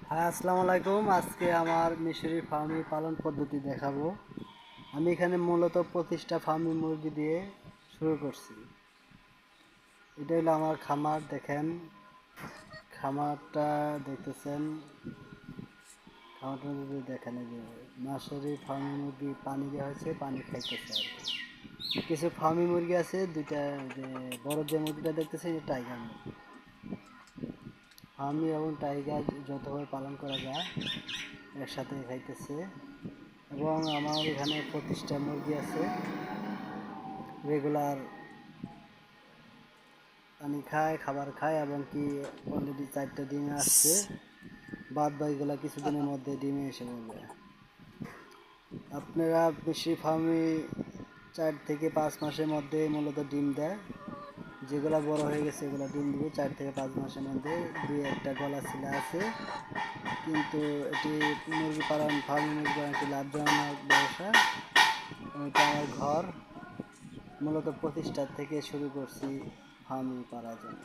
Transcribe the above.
হ্যাঁ, আসসালামু আলাইকুম। আজকে আমার মিশরি ফার্মি পালন পদ্ধতি দেখাবো। আমি এখানে মূলত 25টা ফার্মি মুরগি দিয়ে শুরু করছি। এটা হলো আমার খামার। দেখেন, খামারটা দেখতেছেন। খামারটা যদি দেখেন, এই যে মিশরি ফার্মি মুরগি পানি দেওয়া হয়েছে, পানি খাইতেছে আর কি। কিছু ফার্মি মুরগি আছে, দুইটা যে বড় যে মুরগিটা দেখতেছে, এটা টাইগার মুরগি। ফার্মি এবং টাইগার যতভাবে পালন করা যায় একসাথে খাইতেছে। এবং আমার এখানে 25টা মুরগি আছে, রেগুলার পানি খায়, খাবার খায়, এবং কি অলরেডি 4টা ডিমে আসছে। বাদ বাকিগুলা কিছুদিনের মধ্যে ডিমে এসে পড়বে। আপনারা বেশি ফার্মে 4 থেকে 5 মাসের মধ্যে মূলত ডিম দেয়। যেগুলো বড় হয়ে গেছে এগুলো ডিম দিবে 4 থেকে 5 মাসের মধ্যে। দুই একটা গলা ছিলা আছে, কিন্তু এটি মুরগি পালন ফার্মে মুরগি পালন একটি লাভজনক ব্যবসা। এটা আমার ঘর। মূলত 25টা থেকে শুরু করছি ফার্মিং করার জন্য।